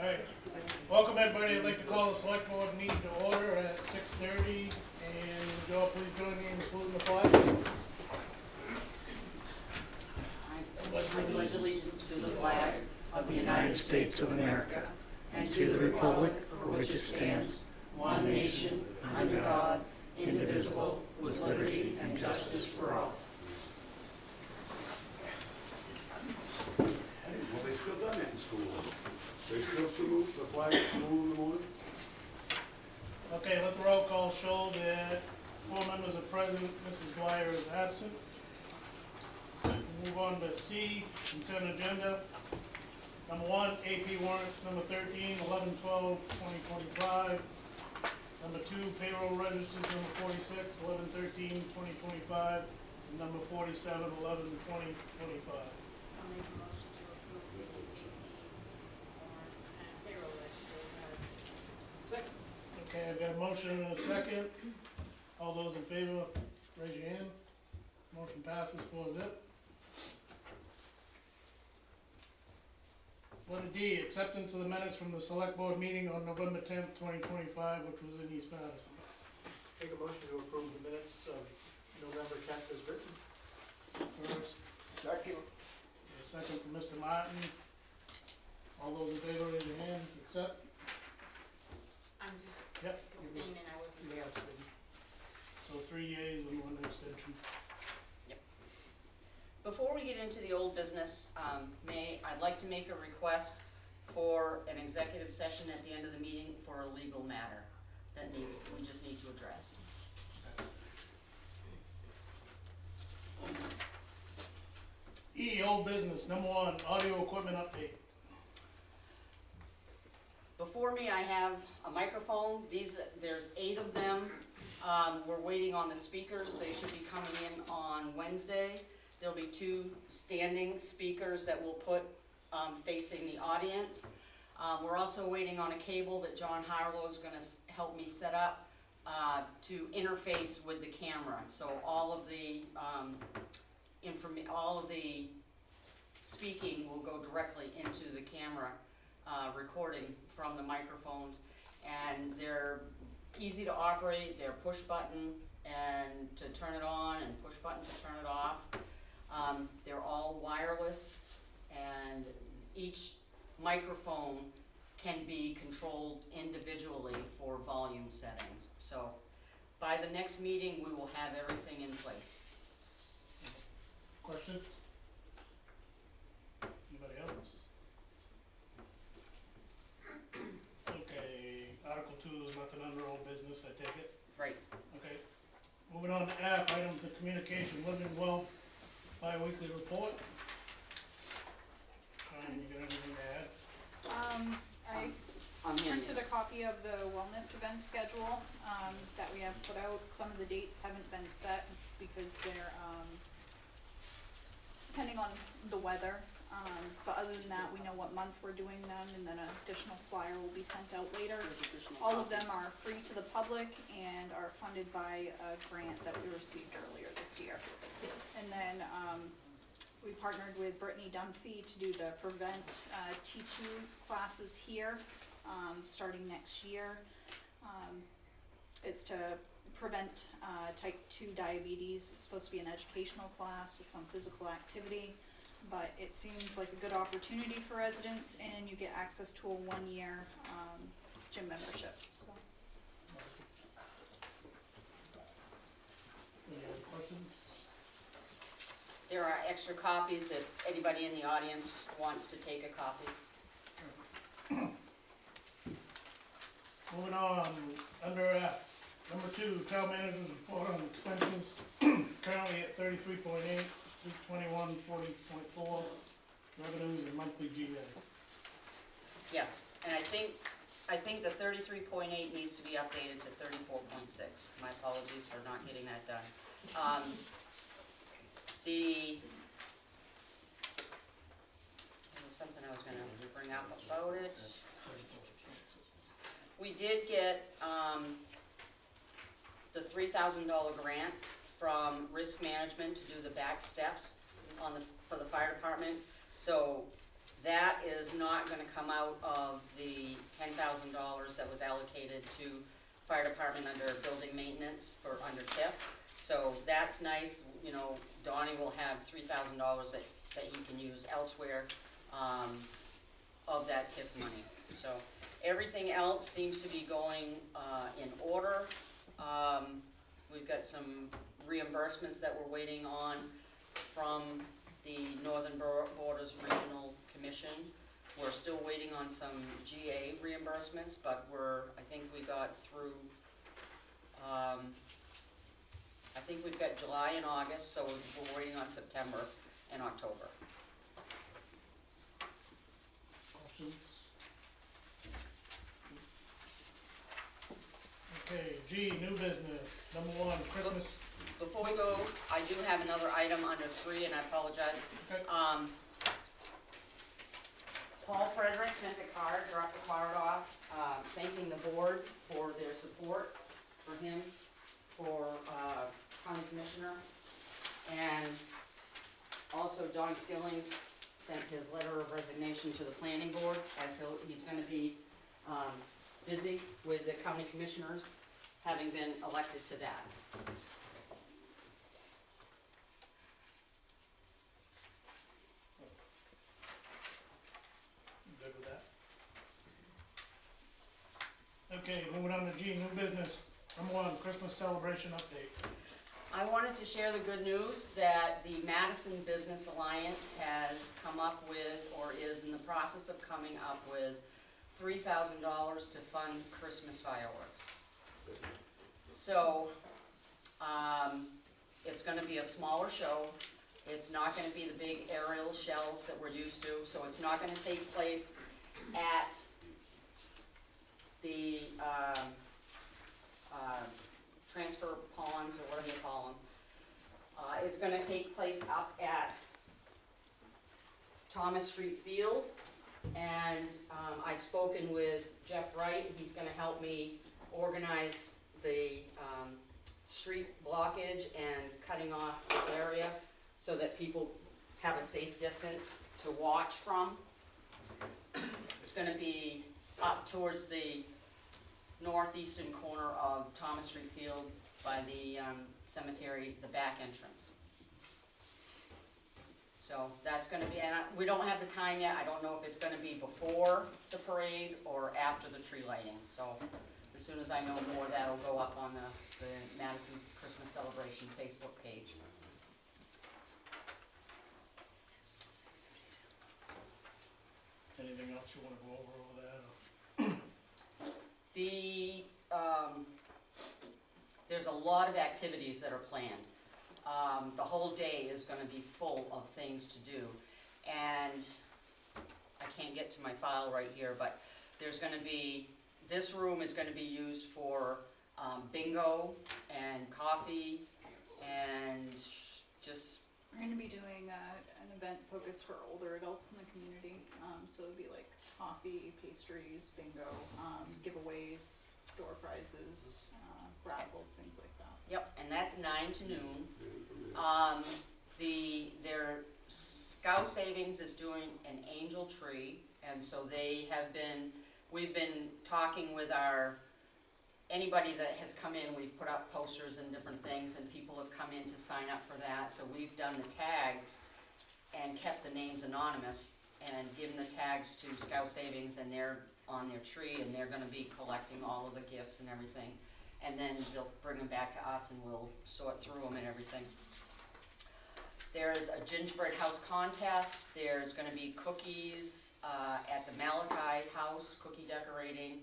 Alright, welcome everybody. I'd like to call the select board meeting to order at 6:30, and would you all please join me in saluting the flag? I pledge allegiance to the flag of the United States of America and to the republic for which it stands, one nation, under God, indivisible, with liberty and justice for all. Well, they still done that in school. They still salute the flag at school in the morning? Okay, let the roll call show that 4 members are present, Mrs. Dwyer is absent. Move on to C, consent agenda. Number 1, AP warrants, number 13, 11/12/2025. Number 2, payroll registers, number 46, 11/13/2025. And number 47, 11/20/25. I'll make a motion to approve the AP warrants and payroll register. Second. Okay, I've got a motion and a second. All those in favor, raise your hand. Motion passes 4-0. Letter D, acceptance of the minutes from the select board meeting on November 10th, 2025, which was in East Madison. Make a motion to approve the minutes of November 10th as written. First, Second. a second from Mr. Martin. All those in favor, raise your hand. Accept? I'm just Yep. abstaining, I wasn't there. So 3 yeas and 1 abstention. Before we get into the old business, I'd like to make a request for an executive session at the end of the meeting for a legal matter that we just need to address. E, old business. Number 1, audio equipment update. Before me, I have a microphone. There's 8 of them. We're waiting on the speakers. They should be coming in on Wednesday. There'll be 2 standing speakers that we'll put facing the audience. We're also waiting on a cable that John Harlow is going to help me set up to interface with the camera. So all of the speaking will go directly into the camera recording from the microphones, and they're easy to operate. They're push button and to turn it on and push button to turn it off. They're all wireless, and each microphone can be controlled individually for volume settings. So by the next meeting, we will have everything in place. Questions? Anybody else? Okay, Article 2, there's nothing under old business, I take it? Right. Okay. Moving on to F, items of communication, living well, bi-weekly report. Ryan, you got anything to add? I I'm here. printed a copy of the wellness event schedule, that we have put out. Some of the dates haven't been set because they're, depending on the weather. But other than that, we know what month we're doing them, and then an additional flyer will be sent out later. All of them are free to the public and are funded by a grant that we received earlier this year. And then we partnered with Brittany Dunphy to do the Prevent T2 classes here, starting next year. It's to prevent type 2 diabetes. It's supposed to be an educational class with some physical activity, but it seems like a good opportunity for residents, and you get access to a 1-year gym membership. So. Any other questions? There are extra copies if anybody in the audience wants to take a copy. Moving on, under F, number 2, town manager's report on expenses, currently at 33.8, 321.40.4, revenues and monthly GA. Yes, and I think the 33.8 needs to be updated to 34.6. My apologies for not getting that done. There was something I was going to bring up about it. We did get the $3,000 grant from Risk Management to do the back steps for the fire department. So That is not gonna come out of the $10,000 that was allocated to fire department under building maintenance for under TIF. So that's nice, you know, Donnie will have $3,000 that he can use elsewhere, of that TIF money. So everything else seems to be going, in order. We've got some reimbursements that we're waiting on from the Northern Borders Regional Commission. We're still waiting on some GA reimbursements, but I think we got through, I think we've got July and August, so we're waiting on September and October. Questions? Okay, G, new business, number one, Christmas, Before we go, I do have another item under 3, and I apologize. okay, Paul Frederick sent a card, dropped a card off, thanking the board for their support for him, for county commissioner. And also Don Skillings sent his letter of resignation to the planning board, as he's gonna be busy with the county commissioners, having been elected to that. good with that? Okay, moving on to G, new business, number one, Christmas celebration update. I wanted to share the good news that the Madison Business Alliance has come up with, or is in the process of coming up with, $3,000 to fund Christmas fireworks. So, it's gonna be a smaller show. It's not gonna be the big aerial shells that we're used to, so it's not gonna take place at the, transfer ponds, or whatever you call them. It's gonna take place up at Thomas Street Field, and I've spoken with Jeff Wright. He's gonna help me organize the street blockage and cutting off the area so that people have a safe distance to watch from. It's gonna be up towards the northeastern corner of Thomas Street Field by the cemetery, the back entrance. So that's gonna be, and we don't have the time yet. I don't know if it's gonna be before the parade or after the tree lighting. So as soon as I know more, that'll go up on the Madison Christmas Celebration Facebook page. Anything else you wanna go over that? The, there's a lot of activities that are planned. The whole day is gonna be full of things to do. And I can't get to my file right here, but there's gonna be, this room is gonna be used for bingo and coffee and just, We're gonna be doing an event focused for older adults in the community, so it'd be like coffee, pastries, bingo, giveaways, door prizes, raffles, things like that. yep, and that's 9 to noon. Their Scout Savings is doing an angel tree, and so we've been talking with anybody that has come in. We've put up posters and different things, and people have come in to sign up for that, so we've done the tags and kept the names anonymous and given the tags to Scout Savings, and they're on their tree, and they're gonna be collecting all of the gifts and everything. And then they'll bring them back to us, and we'll sort through them and everything. There's a gingerbread house contest. There's gonna be cookies at the Malachi House, cookie decorating.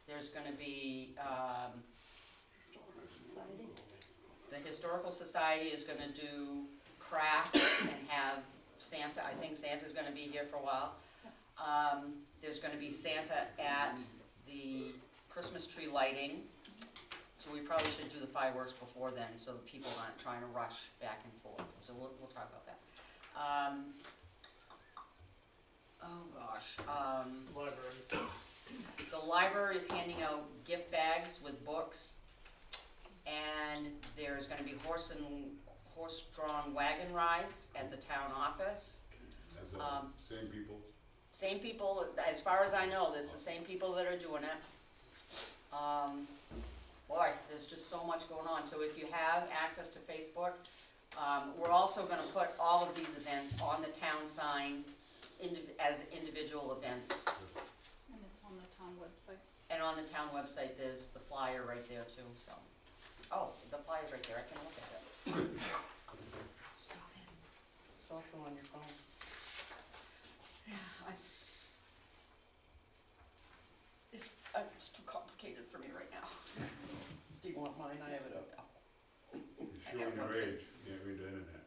There's gonna be, Historical Society. the Historical Society is gonna do crafts and have Santa. I think Santa's gonna be here for a while. There's gonna be Santa at the Christmas tree lighting. So we probably should do the fireworks before then, so that people aren't trying to rush back and forth. So we'll talk about that. Oh gosh, Library. the library is handing out gift bags with books, and there's gonna be horse-drawn wagon rides at the town office. Same people? Same people, as far as I know, it's the same people that are doing it. Boy, there's just so much going on. So if you have access to Facebook, we're also gonna put all of these events on the town sign as individual events. And it's on the town website. And on the town website, there's the flyer right there too, so. Oh, the flyer's right there, I can look at it. Stop it. It's also on your phone. Yeah, it's too complicated for me right now. Do you want mine? I have it up. You're showing your age, you can't read the internet.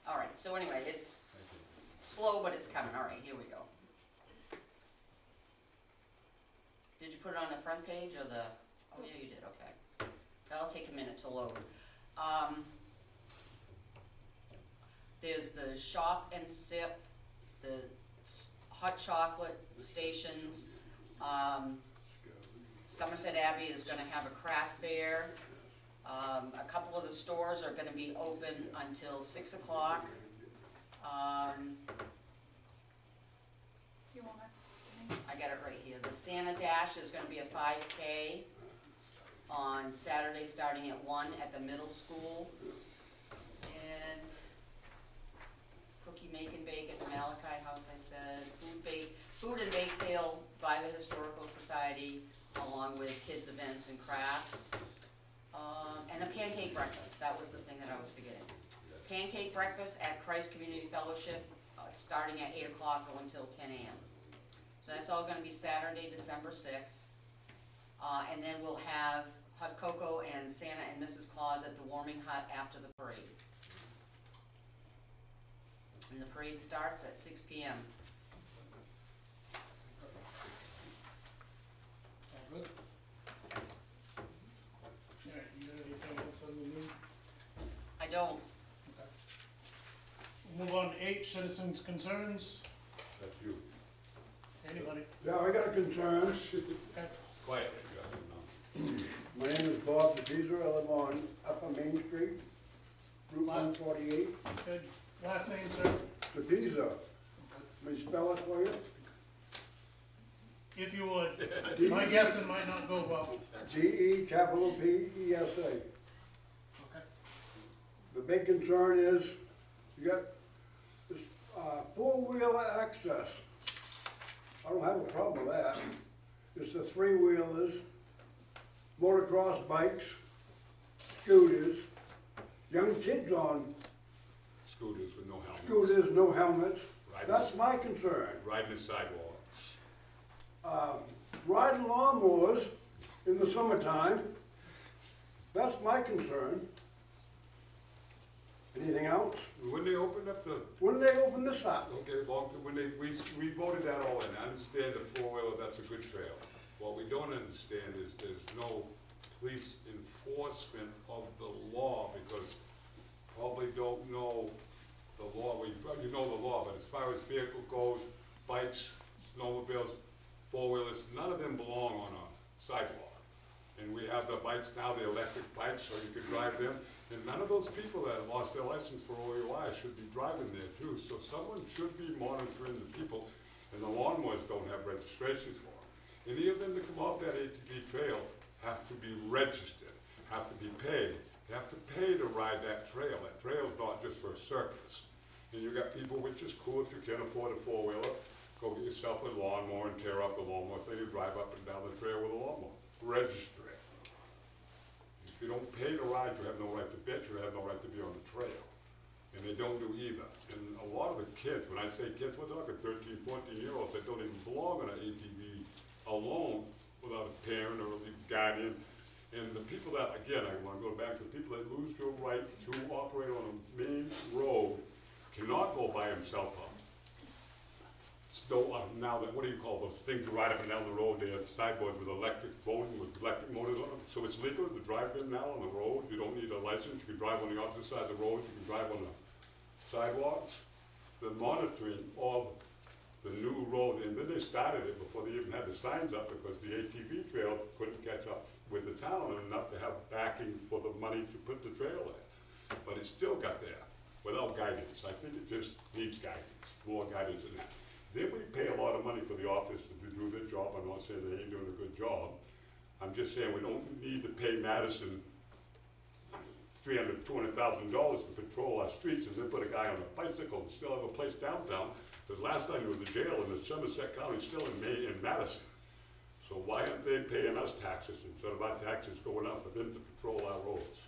All right, so anyway, it's slow, but it's coming. All right, here we go. Did you put it on the front page or the, oh yeah, you did, okay. That'll take a minute to load. There's the shop and sip, the hot chocolate stations. Somerset Abbey is gonna have a craft fair. A couple of the stores are gonna be open until 6 o'clock. You want it? I got it right here. The Santa Dash is gonna be a 5K on Saturday, starting at 1 at the middle school. And cookie make and bake at the Malachi House, I said. Food and bake sale by the Historical Society, along with kids' events and crafts. And the pancake breakfast, that was the thing that I was forgetting. Pancake breakfast at Christ Community Fellowship, starting at 8 o'clock, going till 10 a.m. So that's all gonna be Saturday, December 6th. And then we'll have hot cocoa and Santa and Mrs. Claus at the warming hut after the parade. And the parade starts at 6 p.m. All good? All right, you got anything else on the new? I don't, Okay. We'll move on to H, citizens' concerns. That's you. Anybody? Yeah, I got a concern. Okay. Quiet. My name is Bob DePizer. I live on Upper Main Street, Route 148. Good. Last name, sir? DePizer. Let me spell it for you. If you would. My guessing might not go well. DEPESA. Okay. The big concern is you got this four-wheeler access. I don't have a problem with that. It's the three-wheelers, motocross bikes, scooters, young kids on Scooters with no helmets. scooters, no helmets. Riding- That's my concern. Riding the sidewalks. Riding lawnmowers in the summertime, that's my concern. Anything else? When they opened up the, When did they open this up? okay, when we voted that all in, I understand the four-wheeler, that's a good trail. What we don't understand is there's no police enforcement of the law, because probably don't know the law. Well, you know the law, but as far as vehicle goes, bikes, snowmobiles, four-wheelers, none of them belong on a sidewalk. And we have the bikes now, the electric bikes, so you can drive them. And none of those people that have lost their license for OUI should be driving there too. So someone should be monitoring the people, and the lawnmowers don't have registrations for them. Any of them that come off that ATV trail have to be registered, have to be paid. You have to pay to ride that trail. That trail's not just for a circus. And you got people, which is cool if you can't afford a four-wheeler, go get yourself a lawnmower and tear up the lawnmower thing and drive up and down the trail with a lawnmower. Register it. If you don't pay to ride, you have no right to bitch, you have no right to be on the trail. And they don't do either. And a lot of the kids, when I say kids, we're talking 13, 14-year-olds that don't even belong on an ATV alone without a parent or a guardian. And the people that, again, I want to go back to the people that lose their right to operate on a main road cannot go by himself up. Now that, what do you call those things you ride up and down the road? They have sideboards with electric motors on them. So it's legal to drive them now on the road. You don't need a license. You can drive on the opposite side of the road. You can drive on the sidewalks. The monitoring of the new road, and then they started it before they even had the signs up, because the ATV trail couldn't catch up with the town enough to have backing for the money to put the trail in. But it still got there. without guidance. I think it just needs guidance, more guidance than that. Then we pay a lot of money for the office to do their job. I'm not saying they ain't doing a good job. I'm just saying we don't need to pay Madison $200,000 to patrol our streets and then put a guy on a bicycle and still have a place downtown. Because last time you were in the jail in the Somerset County, still in Madison. So why aren't they paying us taxes instead of our taxes going up for them to patrol our roads?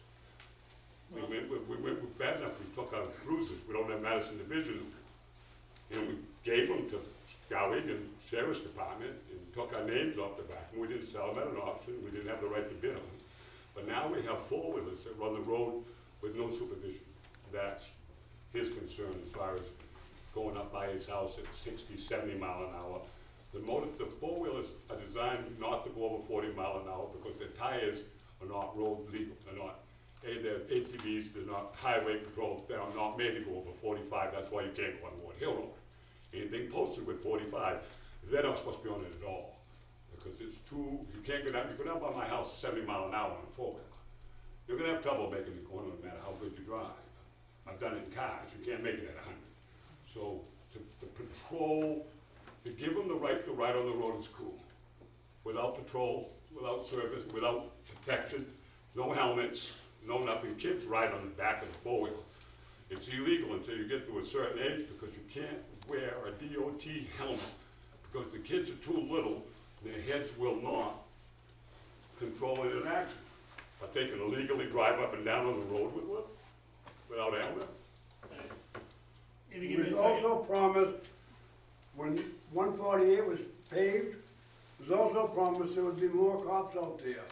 We went bad enough, we took our cruisers, we don't have Madison Division, and we gave them to Scouting and Sheriff's Department and took our names off the back, and we didn't sell them at an auction, we didn't have the right to bid on them. But now we have four-wheelers that run the road with no supervision. That's his concern as far as going up by his house at 60, 70 mile an hour. The four-wheelers are designed not to go over 40 mile an hour because their tires are not road legal. They're ATVs, they're not highway patrol, they're not made to go over 45, that's why you can't go on Ward Hill Road. Anything posted with 45, they're not supposed to be on it at all. Because it's too, you can't go down, you go down by my house at 70 mile an hour on a four-wheeler. You're gonna have trouble making the corner no matter how good you drive. I've done it in cars, you can't make it at 100. So to patrol, to give them the right to ride on the road is cool. Without patrol, without service, without protection, no helmets, no nothing. Kids ride on the back of the four-wheeler. It's illegal until you get to a certain age because you can't wear a DOT helmet because the kids are too little, their heads will not control it in action. But they can illegally drive up and down on the road without a helmet. If you give me We a second. also promised, when 148 was paved, it was also promised there would be more cops out there,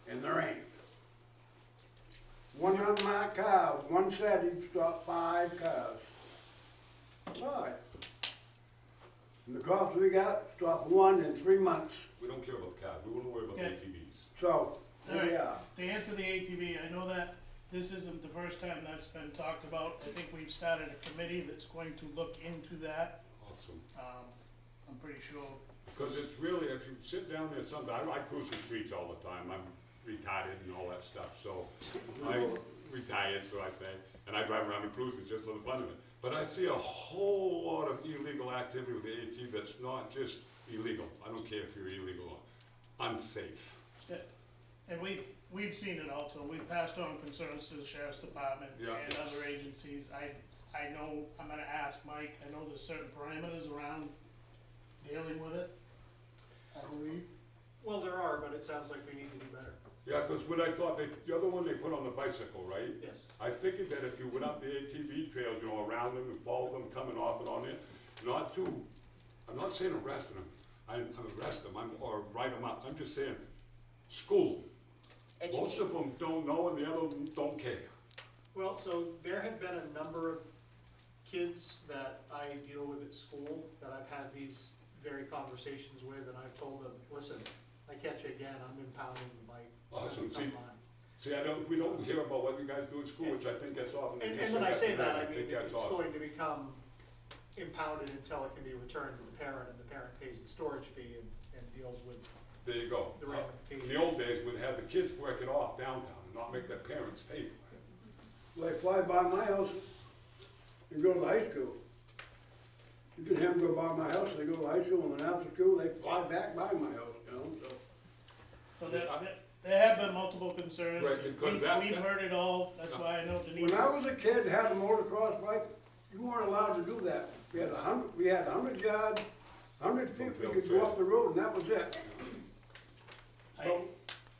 and there ain't. One unmarked car, one said he'd stop 5 cars. 5. And the cops we got stopped 1 in 3 months, We don't care about cars, we want to worry about Okay. ATVs. so, here we Alright. are. To answer the ATV, I know that this isn't the first time that's been talked about. I think we've started a committee that's going to look into that. Awesome. I'm pretty sure. Because it's really, if you sit down there sometime, I cruise the streets all the time, I'm retired and all that stuff, so I'm retired, so I say, and I drive around in cruisers just for the fun of it. But I see a whole lot of illegal activity with the AT that's not just illegal, I don't care if you're illegal or unsafe. Yeah. And we've seen it also. We've passed on concerns to the sheriff's department Yeah. and other agencies. I know, I'm gonna ask Mike, I know there's certain parameters around dealing with it, I believe. Well, there are, but it sounds like we need to do better. Yeah, because what I thought, the other one they put on the bicycle, right? Yes. I figured that if you went up the ATV trails, around them and followed them coming off and on it, I'm not saying arrest them, I'm arrest them, or write them up, I'm just saying, school. Most of them don't know and the other them don't care. Well, so there have been a number of kids that I deal with at school that I've had these very conversations with, and I've told them, listen, I catch you again, I'm impounding the bike. So Awesome. come on. See, we don't hear about what you guys do at school, which I think that's often. And when I say that, I mean, think that's it's awesome. going to become impounded until it can be returned to the parent, and the parent pays the storage fee and deals with There you go. the ramifications. In the old days, we'd have the kids work it off downtown and not make their parents pay for it. They fly by my house and go to the high school. You can have them go by my house, they go to high school, and then after school, they fly back by my house, so. So there have been multiple concerns. Right, because We've heard it all, that's why I know Denise. When I was a kid, had a motocross bike, you weren't allowed to do that. We had 100 yards, 100 feet, we could go up the road, and that was it. I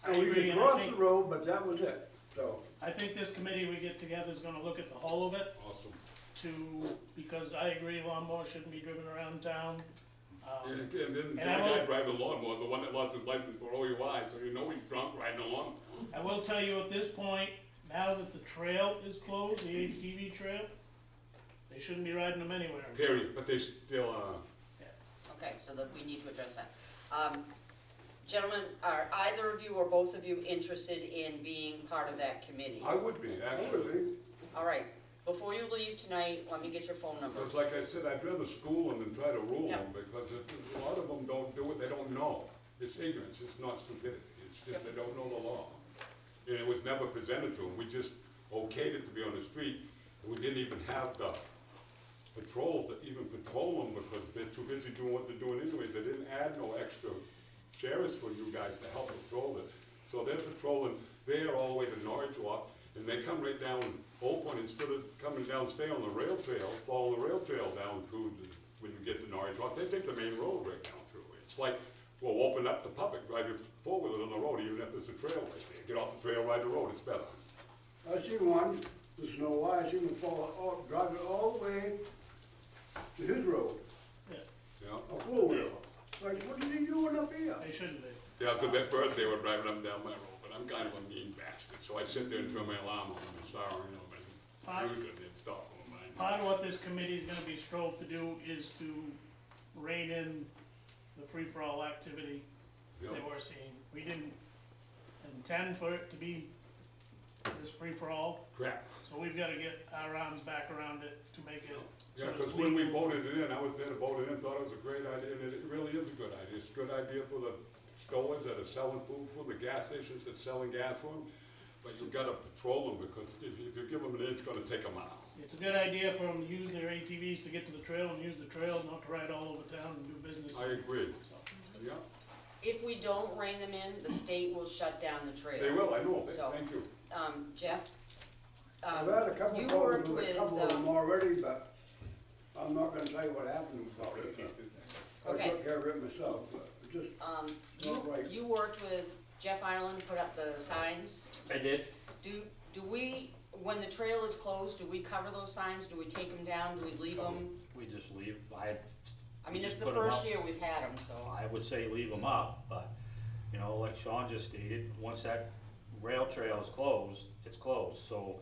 And we agree, could and I cross the think, road, but that was it, so. I think this committee we get together is gonna look at the whole of it Awesome. because I agree lawnmowers shouldn't be driven around town. And then the And I guy will- driving the lawnmower, the one that lost his license for OUI, so you know he's drunk riding along. I will tell you at this point, now that the trail is closed, the ATV trail, they shouldn't be riding them anywhere. Period, but they still, Okay, so that we need to address that. Gentlemen, are either of you or both of you interested in being part of that committee? I would be, actually. All right, before you leave tonight, let me get your phone numbers. Because like I said, I'd rather school them than try to rule Yeah. them, because a lot of them don't do it, they don't know. It's ignorance, it's not stupidity, it's just they don't know the law. And it was never presented to them, we just okayed it to be on the street, And we didn't even have the patrol to even patrol them because they're too busy doing what they're doing anyways. They didn't add no extra sheriffs for you guys to help patrol it. So they're patrolling there all the way to Norwich Walk, and they come right down Old Point instead of coming down, stay on the rail trail, follow the rail trail down through when you get to Norwich Walk. They take the main road right down through it. It's like, well, open up the public, drive your four-wheeler on the road, even if there's a trail right there. Get off the trail, ride the road, it's better. I see one, there's no why, I see him drive it all the way to his road, Yeah, You know? a four-wheeler. Like, what is he doing up here? they shouldn't be. Yeah, because at first they were driving up and down my road, but I'm kind of a mean bastard, so I'd sit there and turn my alarm on and sorry, you know, but use it, they'd stop on mine. Part of what this committee is gonna be strove to do is to rein in the free-for-all activity You know? that we're seeing. We didn't intend for it to be this free-for-all, Crap. so we've gotta get our arms back around it to make it so Yeah, it's because when we legal. voted it in, I was there to vote it in, thought it was a great idea, and it really is a good idea. It's a good idea for the stores that are selling food for, the gas stations that selling gas for them. But you've gotta patrol them, because if you give them an inch, it's gonna take them out. It's a good idea for them to use their ATVs to get to the trail and use the trail, not to ride all over town and do business. I agree, So, yeah, If we don't rein them in, the state will shut down the trail. they will, I know, So- thank you. Jeff, I've had a couple you of worked problems with with, a couple of them already, but I'm not gonna tell you what happened about it. I Okay. took care of it myself, but it just, Not right. you worked with Jeff Ireland to put up the signs. I did. Do we, when the trail is closed, do we cover those signs? Do we take them down? Do we leave them? We just leave, I mean, we it's just the put 'em first up. year we've had them, so. I would say leave them up, but, you know, like Sean just stated, once that rail trail is closed, it's closed. So,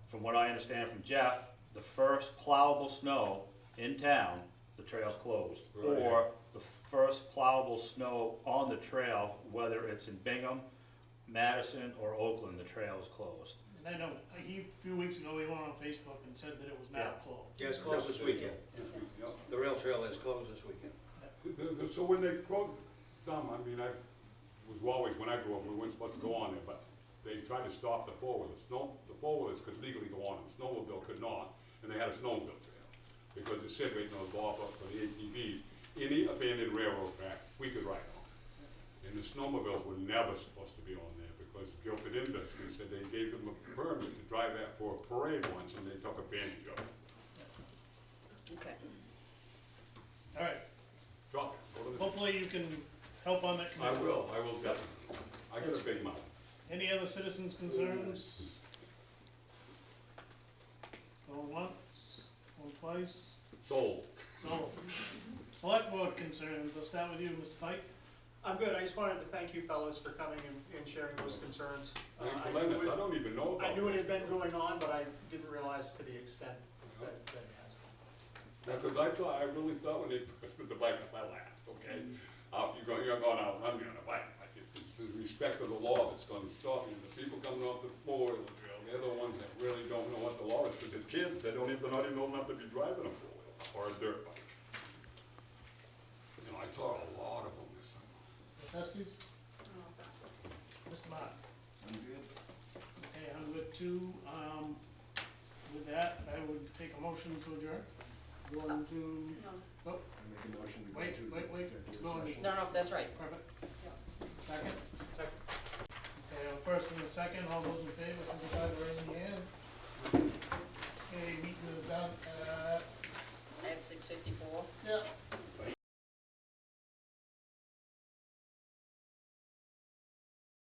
from what I understand from Jeff, the first plowable snow in town, the trail's closed. Right. Or the first plowable snow on the trail, whether it's in Bingham, Madison, or Oakland, the trail is closed. And I know, a few weeks ago, he went on Facebook and said that it was now Yeah. closed. Yeah, it's closed this weekend. Yeah. The rail trail is closed this weekend. So when they closed them, I mean, I was always, when I grew up, we weren't supposed to go on there, but they tried to stop the four-wheelers. The four-wheelers could legally go on, the snowmobile could not, and they had a snowmobile trail. Because it said right on the ball up for the ATVs, any abandoned railroad track, we could ride on. And the snowmobiles were never supposed to be on there, because Guilford Industries said they gave them a permit to drive that for a parade once, and they took advantage of it. Okay. All right, Drop it, go to the. hopefully you can help on that I committee. will definitely. I got a big mouth. Any other citizens' concerns? Going once, going twice, Sold. so, select board concerns, I'll start with you, Mr. Pike. I'm good, I just wanted to thank you fellas for coming and sharing those concerns. Thanks I for letting us, knew I it- don't even know about I it. knew it had been going on, but I didn't realize to the extent that it has been. Yeah, cause I really thought when they first put the bike up, I laughed, okay? You're going out, I'm on a bike, like, it's the respect of the law that's gonna stop you, the people coming off the four-wheeler trail, they're the ones that really don't know what the law is, cause they're kids, they're not even old enough to be driving a four-wheeler or a dirt bike. You know, I saw a lot of them this summer. Ms. Estes? Mr. Martin? I'm good. Okay, I'm good too. With that, I would take a motion to adjourn. Going to, oh, I make a motion to go wait, into wait, wait, executive going to, session. No, that's right. perfect. Second? Second. Okay, first and the second, all those in favor, signify by raising your hand. Okay, meeting is done at, I have 6:54. yeah,